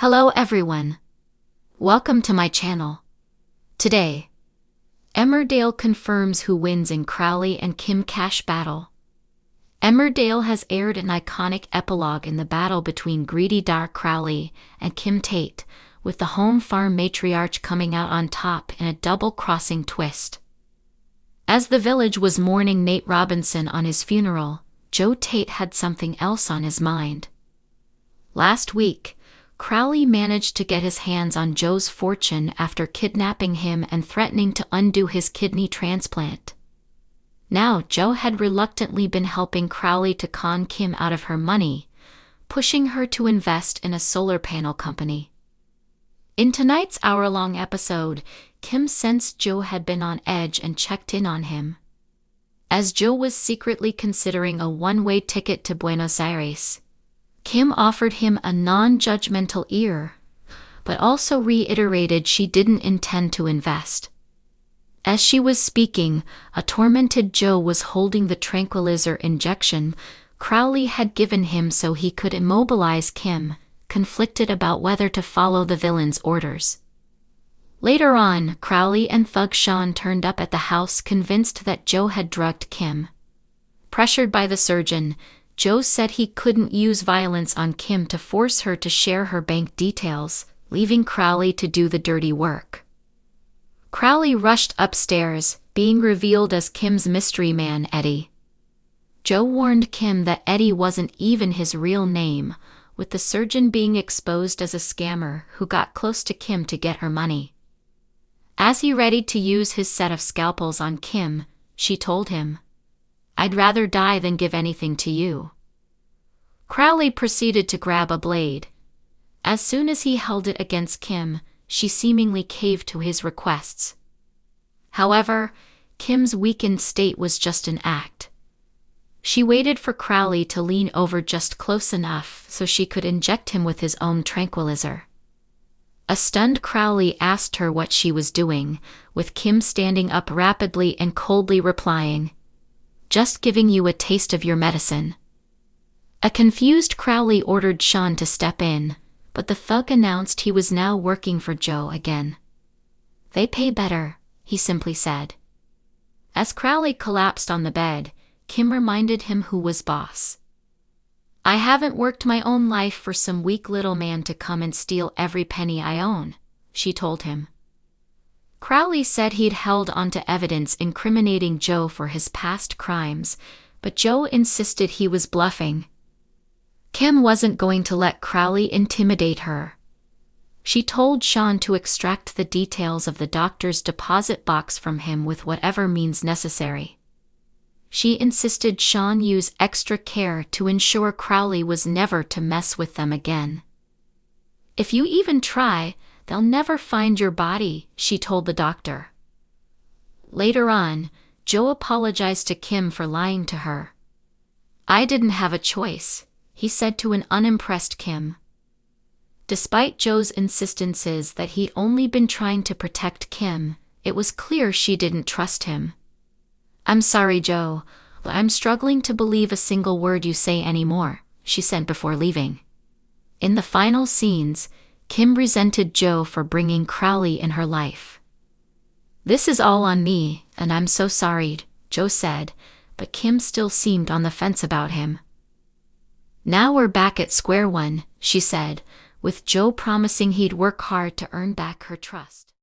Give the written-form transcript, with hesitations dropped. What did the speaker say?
Hello everyone. Welcome to my channel. Today, Emmerdale confirms who wins in Crowley and Kim Cash battle. Emmerdale has aired an iconic epilogue in the battle between greedy Dar Crowley and Kim Tate, with the home farm matriarch coming out on top in a double-crossing twist. As the village was mourning Nate Robinson on his funeral, Joe Tate had something else on his mind. Last week, Crowley managed to get his hands on Joe's fortune after kidnapping him and threatening to undo his kidney transplant. Now, Joe had reluctantly been helping Crowley to con Kim out of her money, pushing her to invest in a solar panel company. In tonight's hour-long episode, Kim sensed Joe had been on edge and checked in on him. As Joe was secretly considering a one-way ticket to Buenos Aires, Kim offered him a non-judgmental ear, but also reiterated she didn't intend to invest. As she was speaking, a tormented Joe was holding the tranquilizer injection Crowley had given him so he could immobilize Kim, conflicted about whether to follow the villain's orders. Later on, Crowley and Thug Sean turned up at the house convinced that Joe had drugged Kim. Pressured by the surgeon, Joe said he couldn't use violence on Kim to force her to share her bank details, leaving Crowley to do the dirty work. Crowley rushed upstairs, being revealed as Kim's mystery man, Eddie. Joe warned Kim that Eddie wasn't even his real name, with the surgeon being exposed as a scammer who got close to Kim to get her money. As he readied to use his set of scalpels on Kim, she told him, "I'd rather die than give anything to you." Crowley proceeded to grab a blade. As soon as he held it against Kim, she seemingly caved to his requests. However, Kim's weakened state was just an act. She waited for Crowley to lean over just close enough so she could inject him with his own tranquilizer. A stunned Crowley asked her what she was doing, with Kim standing up rapidly and coldly replying, "Just giving you a taste of your medicine." A confused Crowley ordered Sean to step in, but the thug announced he was now working for Joe again. "They pay better," he simply said. As Crowley collapsed on the bed, Kim reminded him who was boss. "I haven't worked my own life for some weak little man to come and steal every penny I own," she told him. Crowley said he'd held onto evidence incriminating Joe for his past crimes, but Joe insisted he was bluffing. Kim wasn't going to let Crowley intimidate her. She told Sean to extract the details of the doctor's deposit box from him with whatever means necessary. She insisted Sean use extra care to ensure Crowley was never to mess with them again. "If you even try, they'll never find your body," she told the doctor. Later on, Joe apologized to Kim for lying to her. "I didn't have a choice," he said to an unimpressed Kim. Despite Joe's insistences that he'd only been trying to protect Kim, it was clear she didn't trust him. "I'm sorry, Joe, but I'm struggling to believe a single word you say anymore," she said before leaving. In the final scenes, Kim resented Joe for bringing Crowley in her life. "This is all on me, and I'm so sorry," Joe said, but Kim still seemed on the fence about him. "Now we're back at square one," she said, with Joe promising he'd work hard to earn back her trust.